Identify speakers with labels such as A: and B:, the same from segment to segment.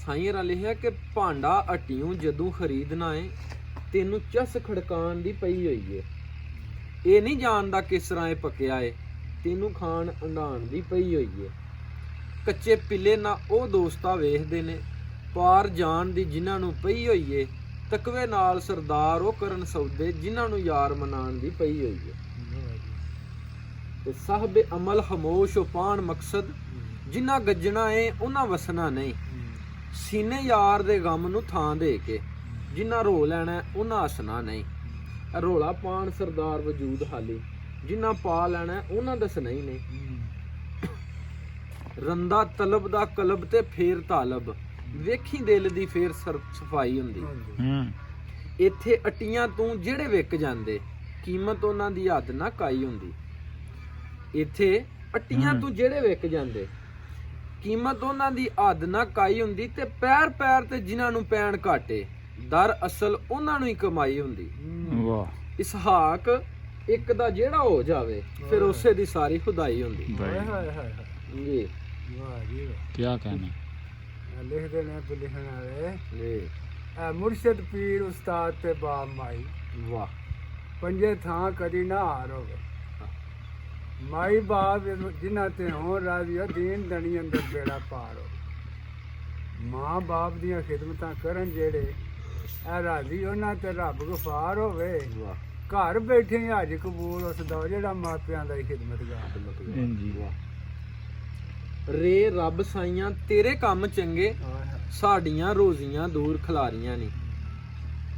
A: ਸਾਈਂ ਲਿਖਿਆ ਕਿ ਭਾਂਡਾ ਹਟਿਓ ਜਦੋਂ ਖਰੀਦਣਾ ਏ ਤੈਨੂੰ ਚਸ ਖੜਕਾਉਣ ਦੀ ਪਈ ਹੋਈ ਏ। ਇਹ ਨਹੀਂ ਜਾਣਦਾ ਕਿਸ ਤਰ੍ਹਾਂ ਇਹ ਪੱਕਿਆ ਏ, ਤੈਨੂੰ ਖਾਣ ਅੰਡਾਣ ਦੀ ਪਈ ਹੋਈ ਏ। ਕੱਚੇ ਪਿੱਲੇ ਨਾ ਉਹ ਦੋਸਤਾ ਵੇਖਦੇ ਨੇ, ਪਾਰ ਜਾਣ ਦੀ ਜਿਨ੍ਹਾਂ ਨੂੰ ਪਈ ਹੋਈ ਏ। ਤਕਵੇ ਨਾਲ ਸਰਦਾਰ ਉਹ ਕਰਨ ਸੌਦੇ ਜਿਨ੍ਹਾਂ ਨੂੰ ਯਾਰ ਮਨਾਉਣ ਦੀ ਪਈ ਹੋਈ ਏ। ਤੇ ਸਾਹਿਬ ਅਮਲ ਖਾਮੋਸ਼ ਪਾਣ ਮਕਸਦ ਜਿਨ੍ਹਾਂ ਗੱਜਣਾ ਏ ਉਹਨਾਂ ਵਸਣਾ ਨਹੀਂ। ਸੀਨੇ ਯਾਰ ਦੇ ਗਮ ਨੂੰ ਥਾਂ ਦੇ ਕੇ ਜਿਨ੍ਹਾਂ ਰੋ ਲੈਣਾ ਉਹਨਾਂ ਹੱਸਣਾ ਨਹੀਂ। ਰੋਲਾ ਪਾਣ ਸਰਦਾਰ ਵਜੂਦ ਹਾਲੀ ਜਿਨ੍ਹਾਂ ਪਾ ਲੈਣਾ ਉਹਨਾਂ ਦੱਸਣਾ ਹੀ ਨਹੀਂ। ਰੰਦਾ ਤਲਬ ਦਾ ਕਲਬ ਤੇ ਫੇਰ ਤਾਲਬ ਵੇਖੀ ਦਿਲ ਦੀ ਫੇਰ ਸਫਾਈ ਹੁੰਦੀ। ਇੱਥੇ ਅਟੀਆਂ ਤੂੰ ਜਿਹੜੇ ਵਿਕ ਜਾਂਦੇ ਕੀਮਤ ਉਹਨਾਂ ਦੀ ਹੱਦ ਨਾ ਕਾਈ ਹੁੰਦੀ। ਇੱਥੇ ਅਟੀਆਂ ਤੂੰ ਜਿਹੜੇ ਵਿਕ ਜਾਂਦੇ ਕੀਮਤ ਉਹਨਾਂ ਦੀ ਹੱਦ ਨਾ ਕਾਈ ਹੁੰਦੀ। ਤੇ ਪੈਰ ਪੈਰ ਤੇ ਜਿਨ੍ਹਾਂ ਨੂੰ ਪੈਣ ਘਾਟੇ ਦਰ ਅਸਲ ਉਹਨਾਂ ਨੂੰ ਹੀ ਕਮਾਈ ਹੁੰਦੀ। ਵਾਹ। ਇਸਹਾਕ ਇੱਕ ਦਾ ਜਿਹੜਾ ਹੋ ਜਾਵੇ ਫਿਰ ਉਸੇ ਦੀ ਸਾਰੀ ਖੁਦਾਈ ਹੁੰਦੀ। ਜੀ
B: ਵਾਹ ਜੀ
C: ਕੀ ਕਹਿਣਾ
B: ਲਿਖਦੇ ਨੇ ਤੇ ਲਿਖਣ ਵਾਲੇ
A: ਜੀ।
B: ਮੁਰਸ਼ਿਦ ਪੀਰ ਉਸਤਾਦ ਤੇ ਬਾਪ ਮਾਈ
A: ਵਾਹ।
B: ਪੰਜੇ ਥਾਂ ਕਦੀ ਨਾ ਹਾਰੋਗੇ। ਮਾਈ ਬਾਪ ਜਿਨ੍ਹਾਂ ਤੇ ਹੋਣ ਰਾਜ਼ੀ ਦੀਨ ਦਣੀ ਅੰਦਰ ਬੇੜਾ ਪਾਰ ਹੋ। ਮਾਂ ਬਾਪ ਦੀਆਂ ਖਿਦਮਤਾਂ ਕਰਨ ਜਿਹੜੇ ਇਹ ਰਾਜ਼ੀ ਉਹਨਾਂ ਤੇ ਰੱਬ ਗਫਾਰ ਹੋਵੇ। ਘਰ ਬੈਠੇ ਹਜ ਕਬੂਲ ਉਸ ਦਾ ਜਿਹੜਾ ਮਾਪਿਆਂ ਦਾ ਹੀ ਖਿਦਮਤਗਾਰ।
A: ਰੇ ਰੱਬ ਸਾਈਆਂ ਤੇਰੇ ਕੰਮ ਚੰਗੇ ਸਾਡੀਆਂ ਰੋਜ਼ੀਆਂ ਦੂਰ ਖਿਲਾਰੀਆਂ ਨੇ।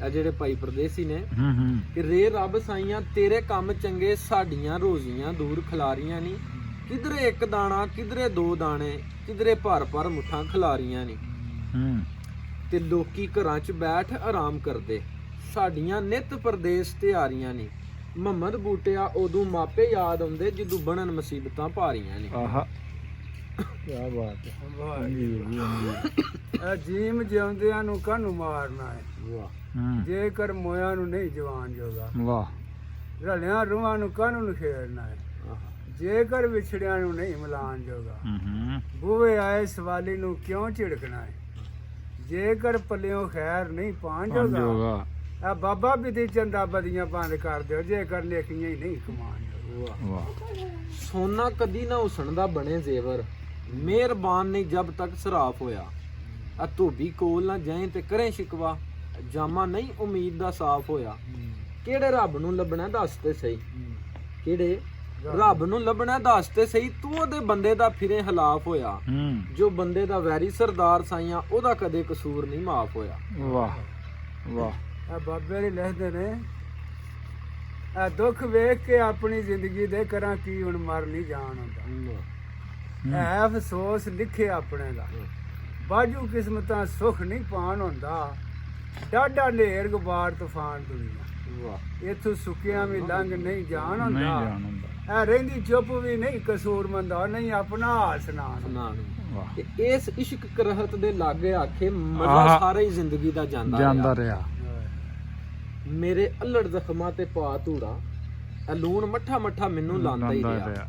A: ਇਹ ਜਿਹੜੇ ਭਾਈ ਪਰਦੇਸੀ ਨੇ ਕਿ ਰੇ ਰੱਬ ਸਾਈਆਂ ਤੇਰੇ ਕੰਮ ਚੰਗੇ ਸਾਡੀਆਂ ਰੋਜ਼ੀਆਂ ਦੂਰ ਖਿਲਾਰੀਆਂ ਨੀ। ਕਿਧਰੇ ਇੱਕ ਦਾਣਾ ਕਿਧਰੇ ਦੋ ਦਾਣੇ ਕਿਧਰੇ ਭਰ ਭਰ ਮੁੱਠਾਂ ਖਿਲਾਰੀਆਂ ਨੀ। ਤੇ ਲੋਕੀ ਘਰਾਂ 'ਚ ਬੈਠ ਆਰਾਮ ਕਰਦੇ ਸਾਡੀਆਂ ਨਿਤ ਪਰਦੇਸ ਤਿਆਰੀਆਂ ਨੀ। ਮੁਹੰਮਦ ਬੂਟਿਆ ਉਦੋਂ ਮਾਪੇ ਯਾਦ ਆਉਂਦੇ ਜਦੋਂ ਬਣਨ ਮੁਸੀਬਤਾਂ ਭਾਰੀਆਂ ਨੇ।
C: ਆਹਾ ਕੀ ਬਾਤ
B: ਹੈ। ਜੀਮ ਜਿਉਂਦਿਆਂ ਨੂੰ ਕਾਹਨੂੰ ਮਾਰਨਾ ਹੈ ਜੇਕਰ ਮੋਇਆਂ ਨੂੰ ਨਹੀਂ ਜਵਾਨ ਜੋਗਾ।
C: ਵਾਹ।
B: ਰਲਿਆਂ ਰੂਹਾਂ ਨੂੰ ਕਾਹਨੂੰ ਨਖੇੜਨਾ ਹੈ ਜੇਕਰ ਵਿਛੜਿਆਂ ਨੂੰ ਨਹੀਂ ਮਿਲਾਨ ਜੋਗਾ। ਬੂਹੇ ਆਏ ਸਵਾਲੀ ਨੂੰ ਕਿਉਂ ਝਿੜਕਣਾ ਹੈ ਜੇਕਰ ਪੱਲਿਓਂ ਖੈਰ ਨਹੀਂ ਪਾਣ ਜੋਗਾ। ਆ ਬਾਬਾ ਬਿਧੀ ਚੰਦਾ ਬਦੀਆਂ ਬੰਦ ਕਰ ਦਿਓ ਜੇਕਰ ਨੇਕੀਆਂ ਹੀ ਨਹੀਂ ਕਮਾਨ ਜੋਗਾ।
C: ਵਾਹ।
A: ਸੋਨਾ ਕਦੀ ਨਾ ਉਸਣਦਾ ਬਣੇ ਜ਼ੇਵਰ ਮਿਹਰਬਾਨ ਨਹੀਂ ਜਬ ਤੱਕ ਸਰਾਫ ਹੋਇਆ। ਆ ਧੋਬੀ ਕੋਲ ਨਾ ਜਾਏ ਤੇ ਕਰੇ ਸ਼ਿਕਵਾ ਜਾਮਾ ਨਹੀਂ ਉਮੀਦ ਦਾ ਸਾਫ਼ ਹੋਇਆ। ਕਿਹੜੇ ਰੱਬ ਨੂੰ ਲੱਭਣਾ ਦੱਸ ਤੇ ਸਹੀ ਕਿਹੜੇ ਰੱਬ ਨੂੰ ਲੱਭਣਾ ਦੱਸ ਤੇ ਸਹੀ ਤੂੰ ਉਹਦੇ ਬੰਦੇ ਦਾ ਫਿਰੇ ਖਿਲਾਫ ਹੋਇਆ। ਜੋ ਬੰਦੇ ਦਾ ਵੈਰੀ ਸਰਦਾਰ ਸਾਈਆਂ ਉਹਦਾ ਕਦੇ ਕਸੂਰ ਨਹੀਂ ਮਾਫ ਹੋਇਆ।
C: ਵਾਹ ਵਾਹ।
B: ਆ ਬਾਬੇ ਨੇ ਲਿਖਦੇ ਨੇ ਆ ਦੁੱਖ ਵੇਖ ਕੇ ਆਪਣੀ ਜ਼ਿੰਦਗੀ ਦੇ ਕਰਾਂ ਕੀ ਹੁਣ ਮਰ ਨਹੀਂ ਜਾਣ ਹੁੰਦਾ। ਐ ਅਫਸੋਸ ਲਿਖੇ ਆਪਣੇ ਦਾ ਬਾਜੂ ਕਿਸਮਤਾਂ ਸੁੱਖ ਨਹੀਂ ਪਾਣ ਹੁੰਦਾ। ਡਾਡਾ ਨੇਰ ਗੁਬਾਰ ਤੂਫਾਨ ਦੁਨੀਆ ਇੱਥੋਂ ਸੁੱਕਿਆਂ ਵੀ ਲੰਘ ਨਹੀਂ ਜਾਣ ਹੁੰਦਾ। ਐ ਰਹਿੰਦੀ ਚੁੱਪ ਵੀ ਨਹੀਂ ਕਸੂਰਮੰਦਾ ਨਹੀਂ ਆਪਣਾ ਹਾਲ ਸੁਣਾ।
A: ਇਸ ਇਸ਼ਕ ਕਰਹਤ ਦੇ ਲਾਗੇ ਆਖੇ ਮਜ਼ਾ ਸਾਰਾ ਹੀ ਜ਼ਿੰਦਗੀ ਦਾ ਜਾਂਦਾ
C: ਰਿਹਾ।
A: ਮੇਰੇ ਅਲੜ ਜ਼ਖਮਾਂ ਤੇ ਪਾ ਧੂੜਾ ਐ ਲੂਣ ਮੱਠਾ ਮੱਠਾ ਮੈਨੂੰ ਲਾਂਦਾ ਹੀ ਰਿਹਾ।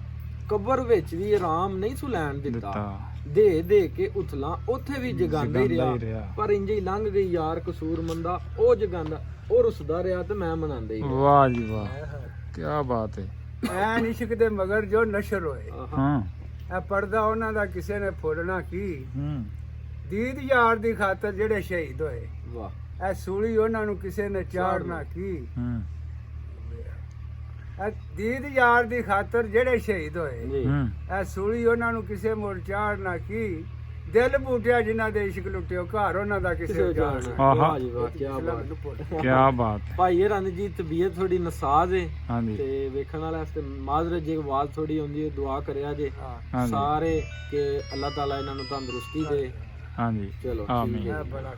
A: ਕਬਰ ਵਿੱਚ ਵੀ ਆਰਾਮ ਨਹੀਂ ਸੁ ਲੈਣ ਦਿੱਤਾ ਦੇ ਦੇ ਕੇ ਉਥਲਾ ਉੱਥੇ ਵੀ ਜਗਾਂਦਾ ਹੀ ਰਿਹਾ। ਪਰ ਇੰਜ ਹੀ ਲੰਘ ਗਈ ਯਾਰ ਕਸੂਰ ਮੰਦਾ ਉਹ ਜਗਾਂਦਾ ਉਹ ਰੁਸਦਾ ਰਿਹਾ ਤੇ ਮੈਂ ਮਨਾਂਦਾ ਹੀ।
C: ਵਾਹ ਜੀ ਵਾਹ ਕੀ ਬਾਤ ਹੈ।
B: ਐਨ ਇਸ਼ਕ ਦੇ ਮਗਰ ਜੋ ਨਸ਼ਰ ਹੋਏ ਇਹ ਪਰਦਾ ਉਹਨਾਂ ਦਾ ਕਿਸੇ ਨੇ ਫੋੜਨਾ ਕੀ। ਦੀਦ ਯਾਰ ਦੀ ਖਾਤਰ ਜਿਹੜੇ ਸ਼ਹੀਦ ਹੋਏ ਵਾਹ ਇਹ ਸੂਲੀ ਉਹਨਾਂ ਨੂੰ ਕਿਸੇ ਨੇ ਚਾੜਨਾ ਕੀ। ਦੀਦ ਯਾਰ ਦੀ ਖਾਤਰ ਜਿਹੜੇ ਸ਼ਹੀਦ ਹੋਏ ਇਹ ਸੂਲੀ ਉਹਨਾਂ ਨੂੰ ਕਿਸੇ ਮੁੜ ਚਾੜਨਾ ਕੀ। ਦਿਲ ਬੂਟਿਆ ਜਿਨ੍ਹਾਂ ਦੇ ਇਸ਼ਕ ਲੁੱਟਿਓ ਘਰ ਉਹਨਾਂ ਦਾ ਕਿਸੇ ਜਾਣਾ।
A: ਵਾਹ ਜੀ ਵਾਹ ਕੀ ਬਾਤ
C: ਕੀ ਬਾਤ।
A: ਭਾਈ ਰੰਨ ਜੀ ਤਬੀਅਤ ਥੋੜੀ ਨਸਾਜ਼ ਹੈ ਤੇ ਵੇਖਣ ਵਾਲਾ ਵਾਸਤੇ ਮਾਜ਼ਰਤ ਜੀ ਆਵਾਜ਼ ਥੋੜੀ ਆਉਂਦੀ ਹੈ ਦੁਆ ਕਰਿਆ ਜੇ ਸਾਰੇ ਕਿ ਅੱਲਾਹ ਤਾਲਾ ਇਹਨਾਂ ਨੂੰ ਤੰਦਰੁਸਤੀ ਦੇ।
C: ਹਾਂਜੀ
A: ਚਲੋ
C: ਆਮੀਨ।
B: ਬੜਾ